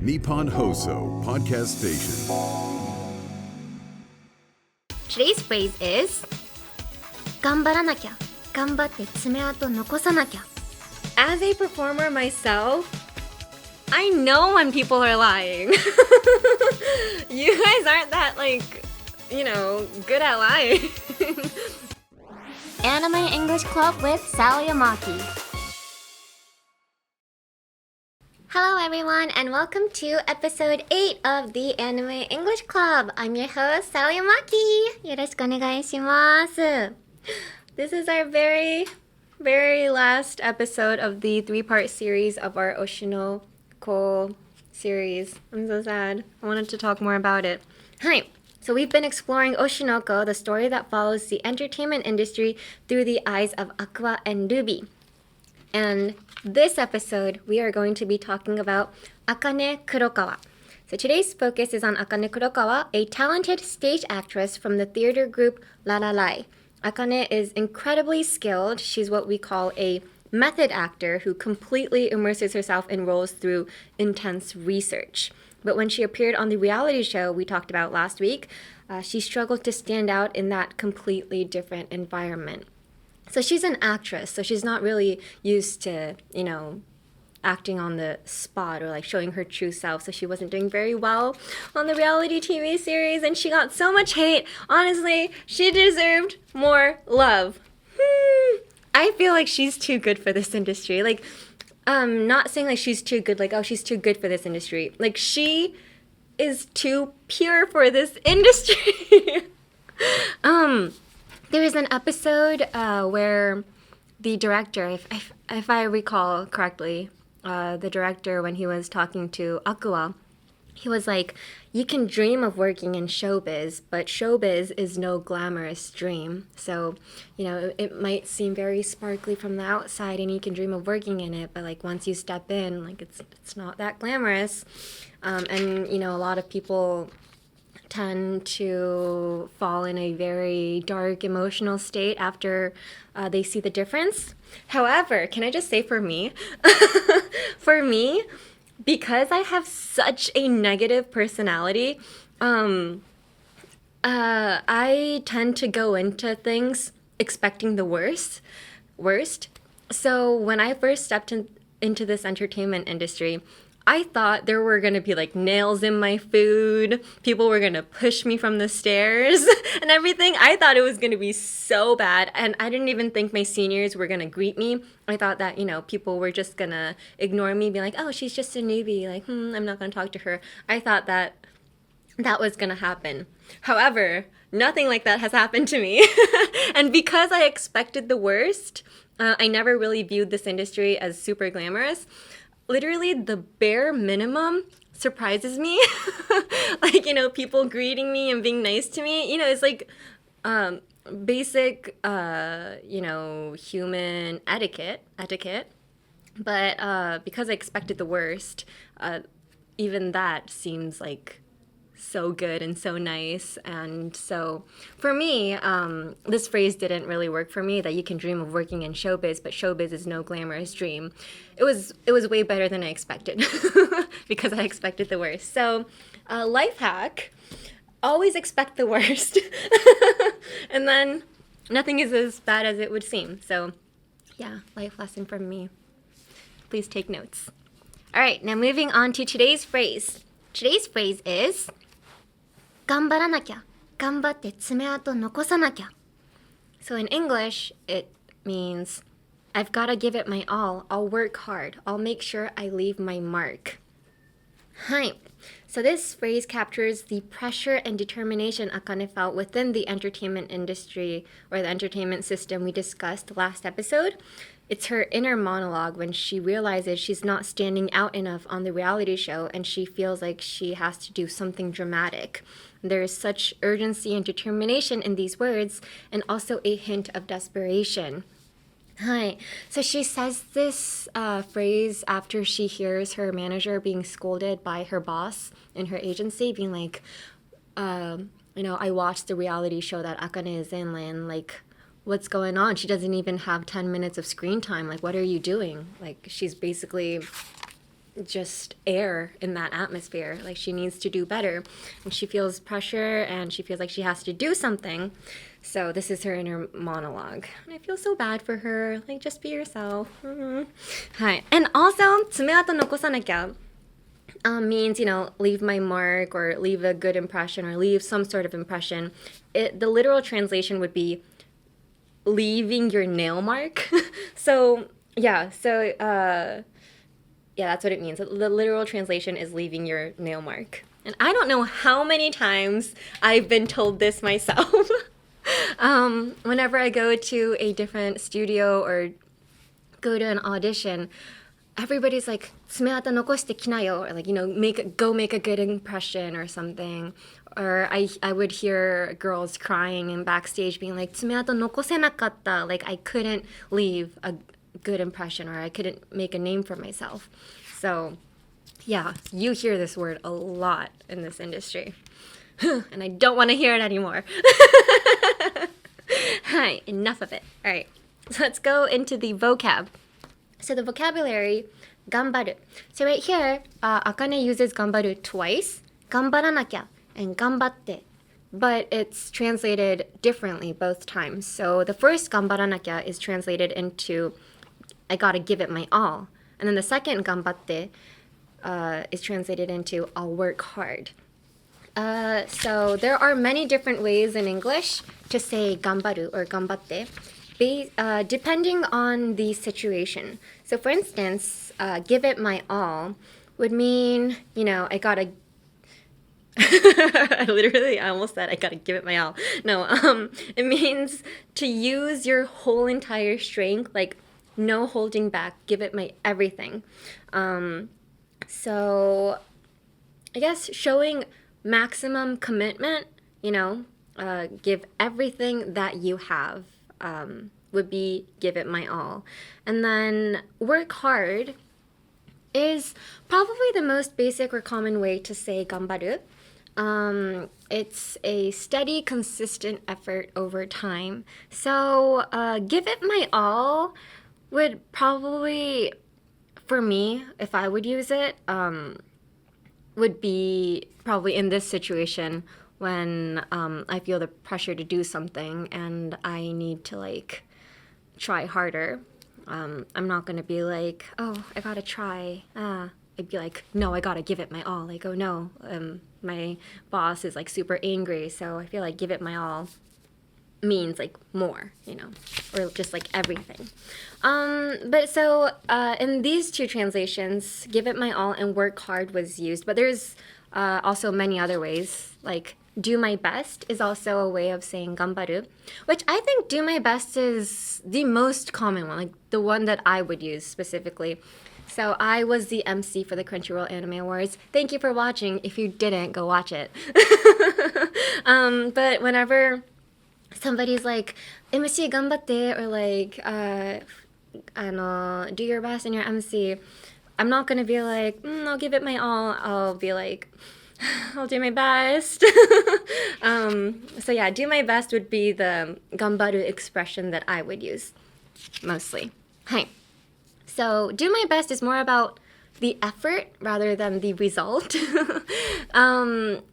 Nippon Hoso Podcast Station. Today's phrase is 頑張らなきゃ、頑張って爪痕残さなきゃ. As a performer myself, I know when people are lying. You guys aren't that good at lying. Anime English Club with Sally Amaki. Hello everyone and welcome to episode 8 of the Anime English Club. I'm your host, Sally Amaki. よろしくお願いします. This is our very last episode of the 3-part series of our Oshi No Ko series. I'm so sad. I wanted to talk more about it. Hi. So we've been exploring Oshi No Ko, the story that follows the entertainment industry through the eyes of Aqua and Ruby. And this episode, we are going to be talking about Akane Kurokawa. So today's focus is on Akane Kurokawa, a talented stage actress from the theater group La La Lai. Akane is incredibly skilled. She's what we call a method actor who completely immerses herself in roles through intense research. But when she appeared on the reality show we talked about last week, she struggled to stand out in that completely different environment. So she's an actress, so she's not really used to, acting on the spot or showing her true self. So she wasn't doing very well on the reality TV series and she got so much hate. Honestly, she deserved more love. I feel like she's too good for this industry. Not saying she's too good, she's too good for this industry. She is too pure for this industry. There was an episode where the director, if I recall correctly, the director, when he was talking to Aqua, he was like, you can dream of working in showbiz, but showbiz is no glamorous dream. So, it might seem very sparkly from the outside and you can dream of working in it, but once you step in, it's not that glamorous. And a lot of people tend to fall in a very dark emotional state after they see the difference. However, can I just say for me, because I have such a negative personality, I tend to go into things expecting the worst. So when I first stepped into this entertainment industry, I thought there were going to be nails in my food. People were going to push me from the stairs and everything. I thought it was going to be so bad. And I didn't even think my seniors were going to greet me. I thought that, people were just going to ignore me, be like, oh, she's just a newbie. I'm not going to talk to her. I thought that was going to happen. However, nothing like that has happened to me. And because I expected the worst, I never really viewed this industry as super glamorous. Literally, the bare minimum surprises me. People greeting me and being nice to me. It's basic, human etiquette. But because I expected the worst, even that seems so good and so nice. And so for me, this phrase didn't really work for me, that you can dream of working in showbiz, but showbiz is no glamorous dream. It was way better than I expected because I expected the worst. So life hack, always expect the worst. And then nothing is as bad as it would seem. So yeah, life lesson from me. Please take notes. All right, now moving on to today's phrase. Today's phrase is 頑張らなきゃ、頑張って爪痕残さなきゃ. So in English, it means I've got to give it my all. I'll work hard. I'll make sure I leave my mark. はい. So this phrase captures the pressure and determination Akane felt within the entertainment industry or the entertainment system we discussed last episode. It's her inner monologue when she realizes she's not standing out enough on the reality show and she feels like she has to do something dramatic. There is such urgency and determination in these words and also a hint of desperation. Hi. So she says this phrase after she hears her manager being scolded by her boss in her agency, being like, I watched the reality show that Akane is in, and what's going on? She doesn't even have 10 minutes of screen time. What are you doing? She's basically just air in that atmosphere. Like she needs to do better, and she feels pressure and she feels like she has to do something. So this is her inner monologue, and I feel so bad for her. Like, just be yourself. Hi. And also 爪痕残さなきゃmeans, leave my mark or leave a good impression or leave some sort of impression. The literal translation would be leaving your nail mark. Yeah, that's what it means. The literal translation is leaving your nail mark. And I don't know how many times I've been told this myself. Whenever I go to a different studio or go to an audition, everybody's like, 爪痕残してきなよ, or like, go make a good impression or something. Or I would hear girls crying in backstage being like, 爪痕残せなかった, like I couldn't leave a good impression or I couldn't make a name for myself. So yeah, you hear this word a lot in this industry. And I don't want to hear it anymore. Hi, enough of it. All right, so let's go into the vocab. So the vocabulary, 頑張る. So right here, Akane uses 頑張る twice. 頑張らなきゃ and 頑張って. But it's translated differently both times. So the first 頑張らなきゃ is translated into I gotta give it my all. And then the second 頑張って is translated into I'll work hard. So there are many different ways in English to say 頑張る or 頑張って. Depending on the situation. So for instance, give it my all would mean, I gotta I almost said I gotta give it my all. No, it means to use your whole entire strength, like no holding back, give it my everything. So I guess showing maximum commitment, give everything that you have. Would be give it my all. And then work hard is probably the most basic or common way to say 頑張る. It's a steady, consistent effort over time. So give it my all would probably, for me, if I would use it, would be probably in this situation when I feel the pressure to do something and I need to try harder. I'm not gonna be like, oh, I gotta try. I'd be like, no, I gotta give it my all. Like, oh no, my boss is super angry, so I feel like give it my all means more, or just everything. But so in these two translations, give it my all and work hard was used, but there's also many other ways, do my best is also a way of saying 頑張る, which I think do my best is the most common one, the one that I would use specifically. So I was the MC for the Crunchyroll Anime Awards. Thank you for watching. If you didn't, go watch it. But whenever somebody's like, MC 頑張って, or do your best in your MC, I'm not going to be like, I'll give it my all. I'll be like, I'll do my best. So yeah, do my best would be the 頑張る expression that I would use mostly. Hi. So do my best is more about the effort rather than the result.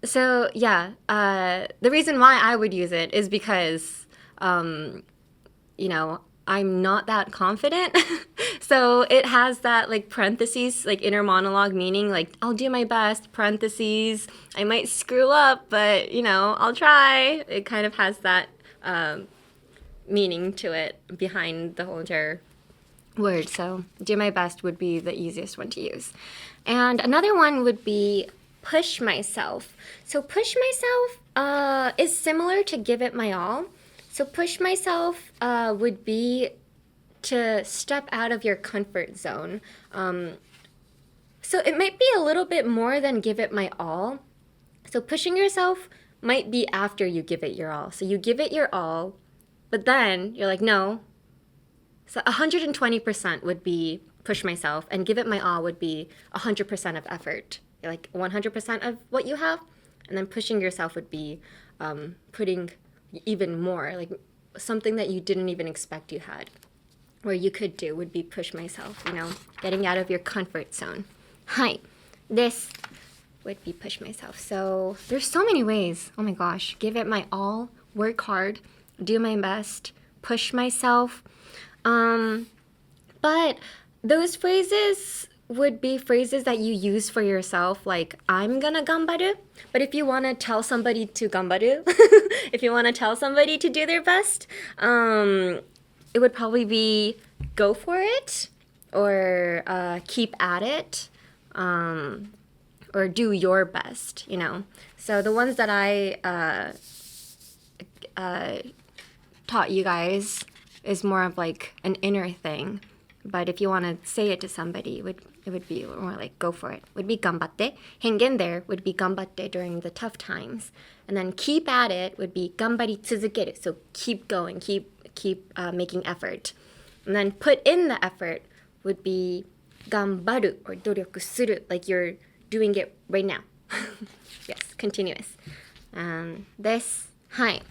So yeah, the reason why I would use it is because, I'm not that confident. So it has that parentheses, inner monologue meaning I'll do my best, parentheses, I might screw up, but I'll try. It kind of has that meaning to it behind the whole entire word. So do my best would be the easiest one to use. And another one would be push myself. So push myself is similar to give it my all. So push myself would be to step out of your comfort zone. So it might be a little bit more than give it my all. So pushing yourself might be after you give it your all. So you give it your all, but then you're like, no. So 120% would be push myself, and give it my all would be 100% of effort. You're 100% of what you have, and then pushing yourself would be putting even more, something that you didn't even expect you had, or you could do would be push myself, getting out of your comfort zone. はいthis would be push myself. So there's so many ways. Oh my gosh. Give it my all, work hard, do my best, push myself. But those phrases would be phrases that you use for yourself, like I'm gonna ganbaru. But if you want to tell somebody to ganbaru, if you want to tell somebody to do their best, it would probably be go for it or keep at it. Or do your best, you know. So the ones that I taught you guys is more of like an inner thing. But if you want to say it to somebody, it would be more like go for it. Would be ganbatte. Hang in there would be ganbatte during the tough times. And then keep at it would be ganbari tsuzukeru. So keep going, keep making effort. And then put in the effort would be ganbaru or doryoku suru, like you're doing it right now. Yes, continuous. This, はい。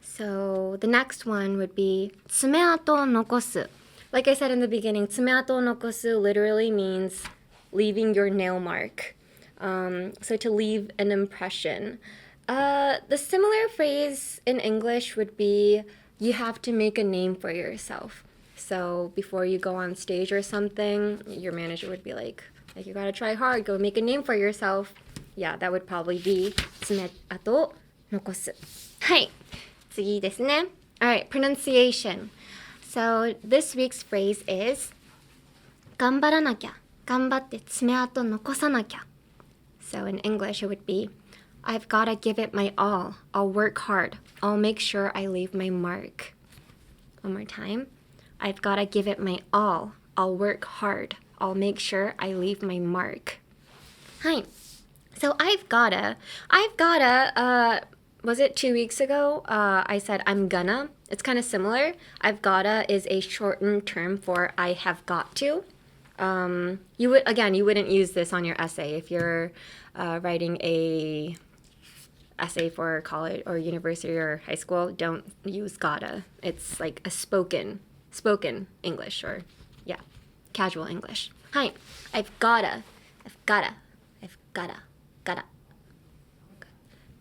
So the next one would be 爪痕を残す. Like I said in the beginning, 爪痕を残す literally means leaving your nail mark. So to leave an impression. The similar phrase in English would be you have to make a name for yourself. So before you go on stage or something, your manager would be like you gotta try hard, go make a name for yourself. Yeah, that would probably be 爪痕を残す. はい。次ですね. Alright, pronunciation. So this week's phrase is 頑張らなきゃ、頑張って爪痕残さなきゃ. So in English it would be I've gotta give it my all. I'll work hard. I'll make sure I leave my mark. One more time. I've gotta give it my all. I'll work hard. I'll make sure I leave my mark. はい. So I've gotta, was it 2 weeks ago? I said I'm gonna. It's kind of similar. I've gotta is a shortened term for I have got to. You wouldn't use this on your essay if you're writing a essay for college or university or high school. Don't use gotta. It's like a spoken English or casual English. はい。I've gotta.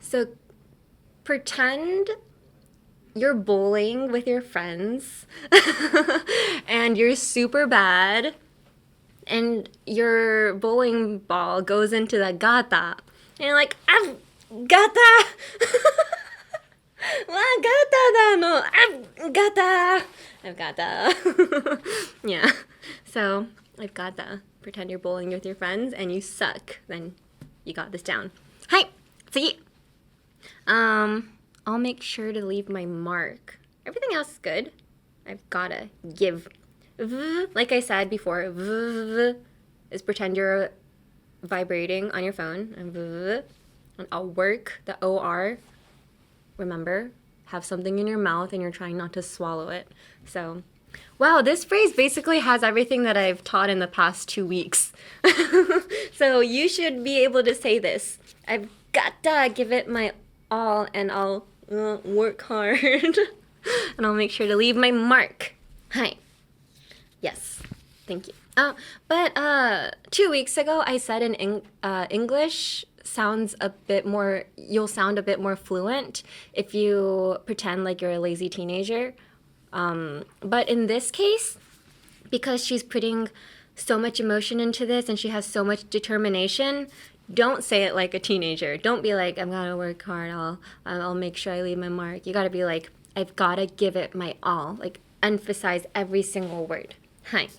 So pretend you're bowling with your friends and you're super bad and your bowling ball goes into the gata and you're like, I've gata! I've gata. Yeah. So I've gata. Pretend you're bowling with your friends and you suck. Then you got this down. はい。次. I'll make sure to leave my mark. Everything else is good. I've gotta give. Like I said before, is pretend you're vibrating on your phone. And I'll work, the O-R. Remember, have something in your mouth and you're trying not to swallow it. So, wow, this phrase basically has everything that I've taught in the past 2 weeks. So you should be able to say this. I've gotta give it my all and I'll work hard. And I'll make sure to leave my mark. Hi. Yes. Thank you. But 2 weeks ago, I said in English you'll sound a bit more fluent if you pretend like you're a lazy teenager. But in this case, because she's putting so much emotion into this and she has so much determination, don't say it like a teenager. Don't be like, I'm gonna work hard, I'll make sure I leave my mark. You gotta be like, I've gotta give it my all. Like, emphasize every single word. はい。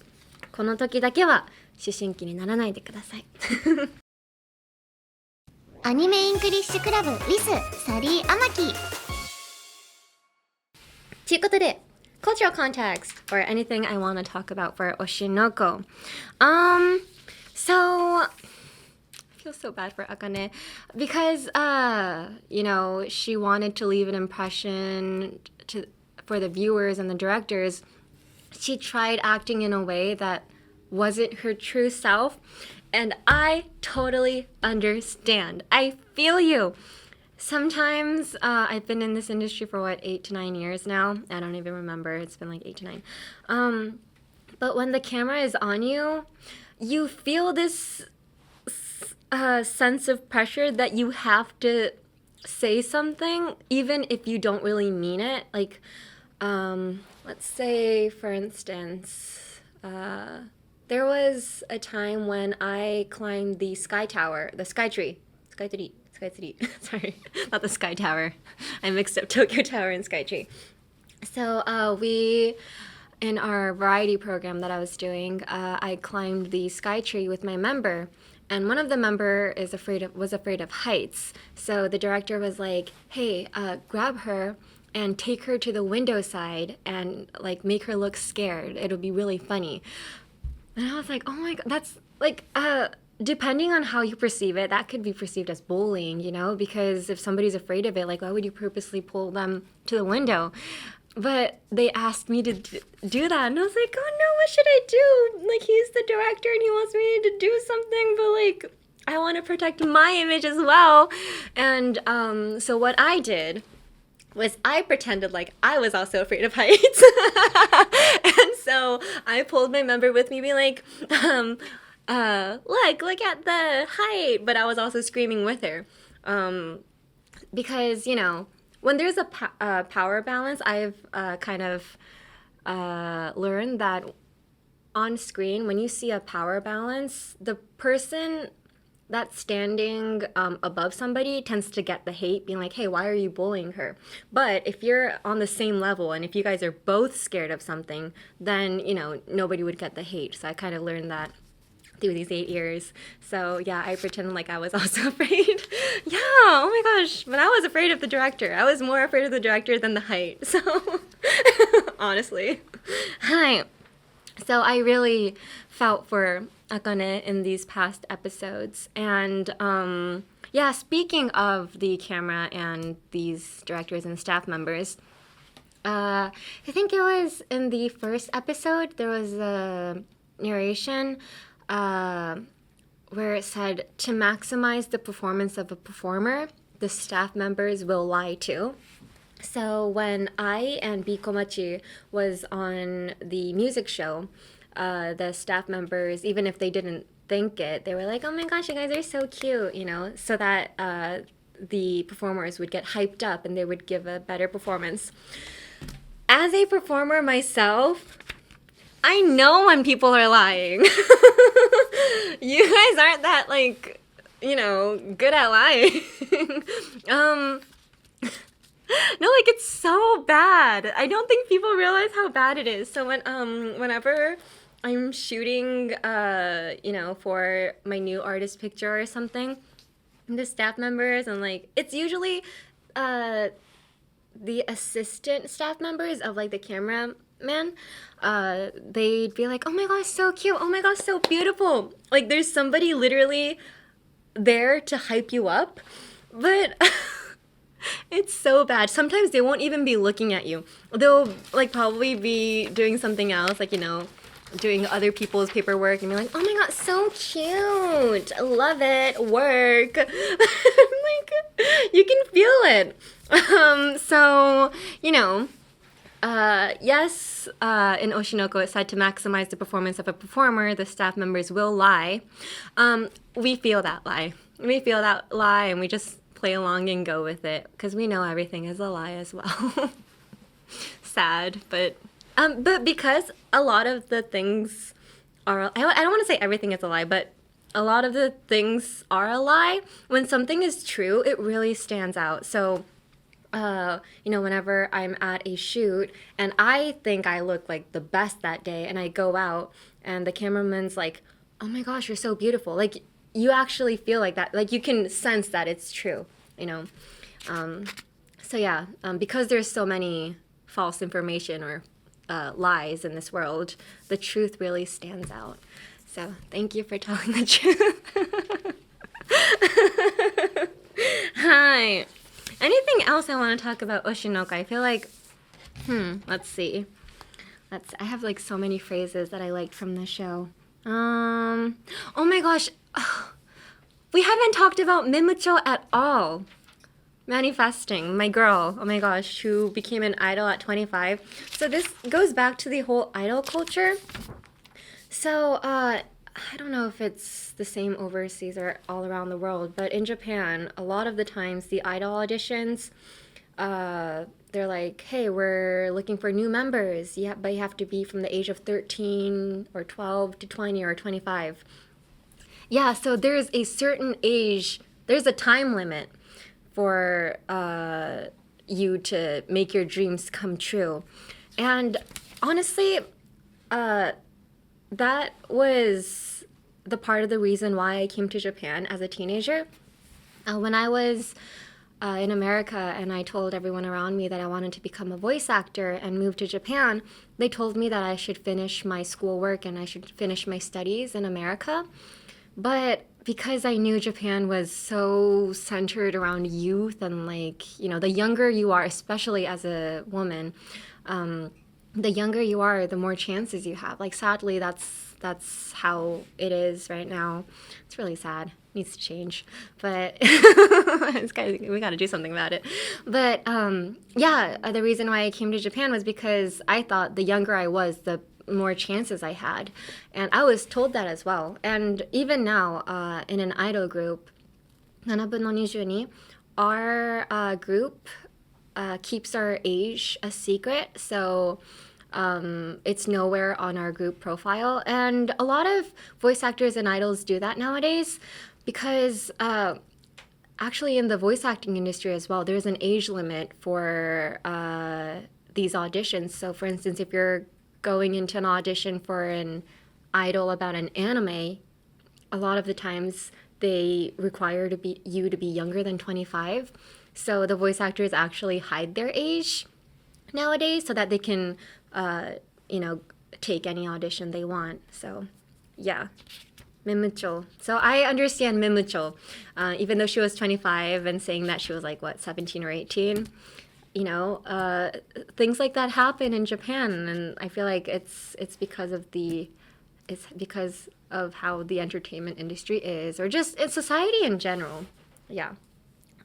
この時だけは思春期にならないでください。アニメイングリッシュクラブ with サリーアマキ。ということで、cultural context or anything I want to talk about for Oshi No Ko. So I feel so bad for Akane because she wanted to leave an impression for the viewers and the directors. She tried acting in a way that wasn't her true self, and I totally understand. I feel you. Sometimes I've been in this industry for 8 to 9 years now. I don't even remember. It's been like 8 to 9. But when the camera is on you, you feel this sense of pressure that you have to say something even if you don't really mean it. Like, let's say, for instance, there was a time when I climbed the sky tower, the sky tree. Sorry, not the sky tower. I mixed up Tokyo Tower and sky tree. So we, in our variety program that I was doing, I climbed the sky tree with my member. And one of the member was afraid of heights. So the director was like, hey, grab her and take her to the window side and like make her look scared. It'll be really funny. And I was like, oh my God, that's like, depending on how you perceive it, that could be perceived as bullying, you know, because if somebody's afraid of it, like, why would you purposely pull them to the window? But they asked me to do that, and I was like, oh no, what should I do? Like, he's the director and he wants me to do something, but like, I want to protect my image as well. And so what I did was I pretended like I was also afraid of heights. And so I pulled my member with me, being like, look at the height. But I was also screaming with her. Because, you know, when there's a power balance, I've kind of learned that on screen, when you see a power balance, the person that's standing above somebody tends to get the hate, being like, hey, why are you bullying her? But if you're on the same level and if you guys are both scared of something, then, you know, nobody would get the hate. So I kind of learned that through these 8 years. So yeah, I pretended like I was also afraid. Yeah, oh my gosh, but I was afraid of the director. I was more afraid of the director than the height. So honestly. Hi. So I really felt for Akane in these past episodes. And yeah, speaking of the camera and these directors and staff members, I think it was in the first episode, there was a narration where it said, to maximize the performance of a performer, the staff members will lie too. So when I and Bikomachi was on the music show, the staff members, even if they didn't think it, they were like, oh my gosh, you guys are so cute, you know, so that the performers would get hyped up and they would give a better performance. As a performer myself, I know when people are lying. You guys aren't that, like, you know, good at lying. No, like, it's so bad. I don't think people realize how bad it is. So whenever I'm shooting, you know, for my new artist picture or something, the staff members, and like, it's usually the assistant staff members of like the cameraman, they'd be like, oh my gosh, so cute, oh my gosh, so beautiful. Like, there's somebody literally there to hype you up, but it's so bad. Sometimes they won't even be looking at you. They'll like probably be doing something else, like, you know, doing other people's paperwork, and be like, oh my god, so cute, I love it, work. Like, you can feel it. So, you know, yes, in Oshi No Ko it said to maximize the performance of a performer, the staff members will lie. We feel that lie. We feel that lie, and we just play along and go with it, because we know everything is a lie as well. Sad, but because a lot of the things are, I don't want to say everything is a lie, but a lot of the things are a lie. When something is true, it really stands out. So, you know, whenever I'm at a shoot and I think I look like the best that day, and I go out and the cameraman's like, oh my gosh, you're so beautiful. Like, you actually feel like that. Like, you can sense that it's true, you know. So yeah, because there's so many false information or lies in this world, the truth really stands out. So thank you for telling the truth. Hi. Anything else I want to talk about Oshi No Ko? I feel like, let's see. I have like so many phrases that I liked from the show. Oh my gosh. We haven't talked about Mimucho at all. Manifesting, my girl, oh my gosh, who became an idol at 25. So this goes back to the whole idol culture. So I don't know if it's the same overseas or all around the world, but in Japan, a lot of the times the idol auditions, they're like, hey, we're looking for new members. Yeah, but you have to be from the age of 13 or 12 to 20 or 25. Yeah, so there's a certain age, there's a time limit for you to make your dreams come true. And honestly, that was the part of the reason why I came to Japan as a teenager. When I was in America and I told everyone around me that I wanted to become a voice actor and move to Japan, they told me that I should finish my schoolwork and I should finish my studies in America. But because I knew Japan was so centered around youth and like, you know, the younger you are, especially as a woman, the younger you are, the more chances you have. Like, sadly, that's how it is right now. It's really sad. Needs to change, but we got to do something about it. But the reason why I came to Japan was because I thought the younger I was, the more chances I had, and I was told that as well. And even now, in an idol group, 7分の22, our group keeps our age a secret, so it's nowhere on our group profile. And a lot of voice actors and idols do that nowadays because actually in the voice acting industry as well, there's an age limit for these auditions. So for instance, if you're going into an audition for an idol about an anime, a lot of the times they require you to be younger than 25. So the voice actors actually hide their age nowadays so that they can, take any audition they want. So, yeah. Mimucho. So I understand Mimucho, even though she was 25 and saying that she was like, 17 or 18. You know, things like that happen in Japan, and I feel like it's because of how the entertainment industry is, or just it's society in general. Yeah.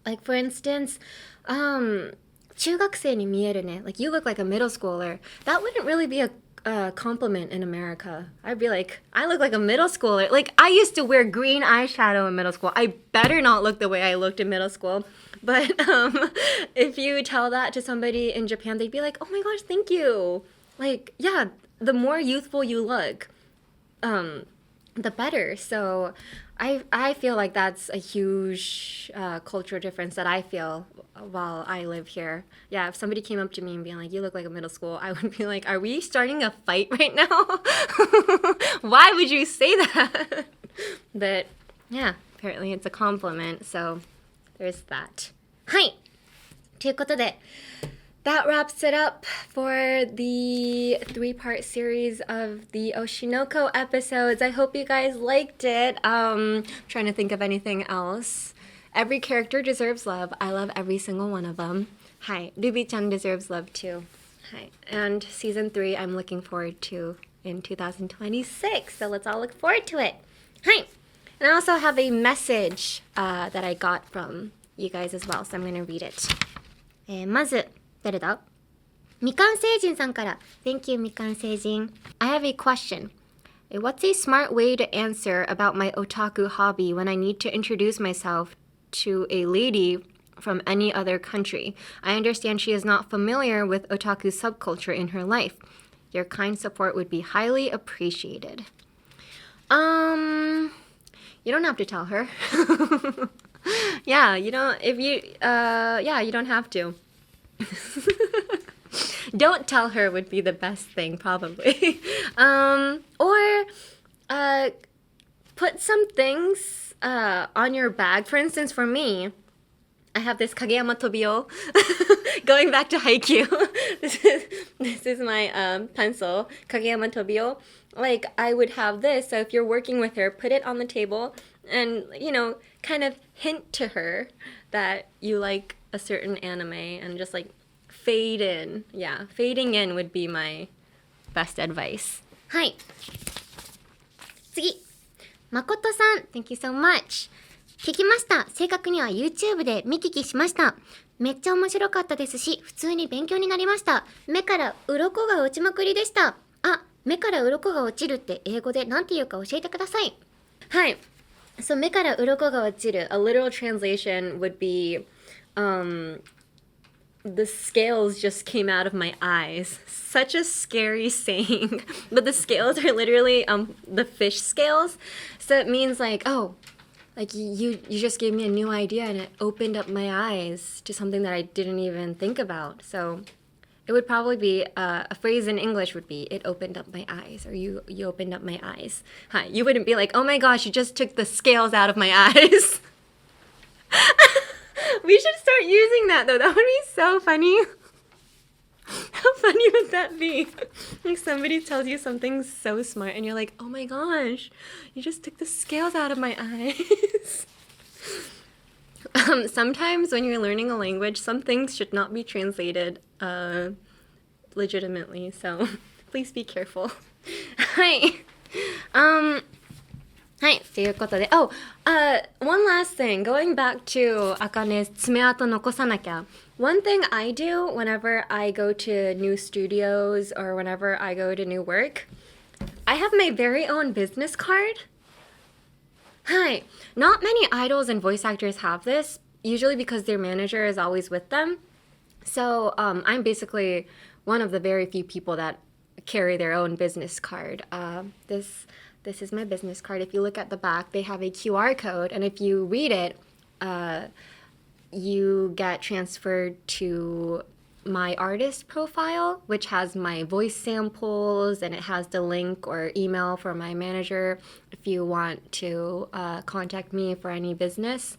Like, for instance, 中学生に見えるね. Like, you look like a middle schooler. That wouldn't really be a compliment in America. I'd be like, I look like a middle schooler. Like, I used to wear green eyeshadow in middle school. I better not look the way I looked in middle school. But if you tell that to somebody in Japan, they'd be like, oh my gosh, thank you. Like, yeah, the more youthful you look, the better. So I feel like that's a huge cultural difference that I feel while I live here. Yeah, if somebody came up to me and being like, you look like a middle school, I would be like, are we starting a fight right now? Why would you say that? But yeah, apparently it's a compliment, so there's that. はい。ということで、that wraps it up for the 3-part series of the Oshi No Ko episodes. I hope you guys liked it. Trying to think of anything else. Every character deserves love. I love every single one of them. Hi. Ruby-chan deserves love too. Hi. And season 3 I'm looking forward to in 2026. So let's all look forward to it. Hi. And I also have a message that I got from you guys as well. So I'm going to read it. まず誰だ? みかん星人さんから Thank you みかん星人 I have a question. What's a smart way to answer about my otaku hobby when I need to introduce myself to a lady from any other country? I understand she is not familiar with otaku subculture in her life. Your kind support would be highly appreciated. You don't have to tell her. Yeah, you don't you don't have to. Don't tell her would be the best thing, probably. Or put some things on your bag. For instance, for me, I have this Kageyama Tobio. Going back to Haikyuu. This is my pencil, Kageyama Tobio. Like, I would have this, so if you're working with her, put it on the table and, kind of hint to her that you like a certain anime and just like fade in. Yeah, fading in would be my best advice. はい。次。誠さん、Thank you so much. 聞きました。正確には YouTube で見聞きしました。めっちゃ面白かったですし、普通に勉強になりました。目から鱗が落ちまくりでした。あ、目から鱗が落ちるって英語で何て言うか教えてください。はい。So 目から鱗が落ちる a literal translation would be the scales just came out of my eyes. Such a scary saying. But the scales are literally the fish scales. So it means like, oh, like you just gave me a new idea and it opened up my eyes to something that I didn't even think about. So it would probably be a phrase in English would be it opened up my eyes, or you opened up my eyes. Hi, you wouldn't be like, oh my gosh, you just took the scales out of my eyes. We should start using that though. That would be so funny. How funny would that be? Like somebody tells you something so smart and you're like, oh my gosh, you just took the scales out of my eyes. Sometimes when you're learning a language, some things should not be translated legitimately. So please be careful. はい。はい、ということで、one last thing, going back to Akane's 爪痕残さなきゃ. One thing I do whenever I go to new studios or whenever I go to new work, I have my very own business card. はい. Not many idols and voice actors have this, usually because their manager is always with them. So I'm basically one of the very few people that carry their own business card. This is my business card. If you look at the back, they have a QR code, and if you read it, you get transferred to my artist profile, which has my voice samples, and it has the link or email for my manager if you want to contact me for any business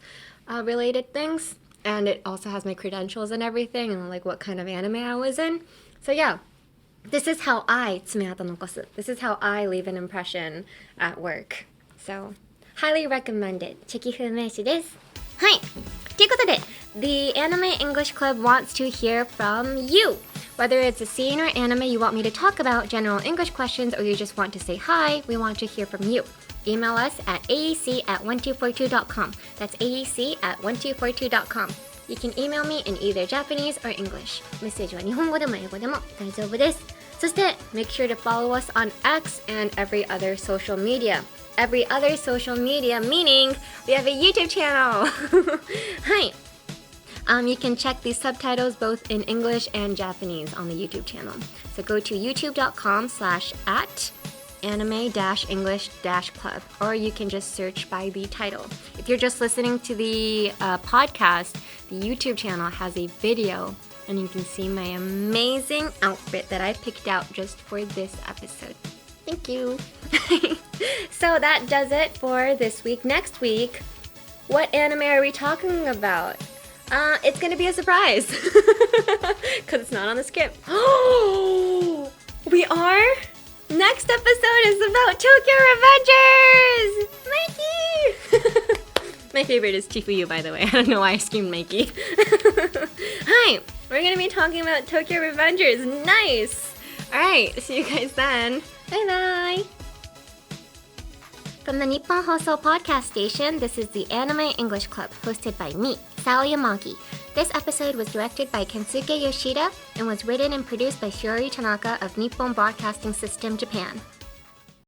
related things. And it also has my credentials and everything, and like what kind of anime I was in. So yeah. This is how I 爪痕残す. This is how I leave an impression at work. So, highly recommended. チェキ風名詞です。はい。ということで、The Anime English Club wants to hear from you. Whether it's a scene or anime you want me to talk about, general English questions, or you just want to say hi, we want to hear from you. Email us at aec@1242.com. That's aec@1242.com.You can email me in either Japanese or English. メッセージは日本語でも英語でも大丈夫です。そして、make sure to follow us on X and every other social media. Every other social media meaning we have a YouTube channel. はい。You can check these subtitles both in English and Japanese on the YouTube channel. So go to youtube.com/anime-english-club, or you can just search by the title. If you're just listening to the podcast, the YouTube channel has a video, and you can see my amazing outfit that I picked out just for this episode. Thank you. So that does it for this week. Next week, what anime are we talking about? It's gonna be a surprise because it's not on the script. Oh, we are? Next episode is about Tokyo Revengers! Mikey! My favorite is Chifuyu, by the way. I don't know why I screamed Mikey. Hi, we're gonna be talking about Tokyo Revengers. Nice! Alright, see you guys then. Bye-bye! From the Nippon Hoso Podcast Station, this is the Anime English Club, hosted by me, Sally Amaki. This episode was directed by Kensuke Yoshida and was written and produced by Shiori Tanaka of Nippon Broadcasting System, Japan.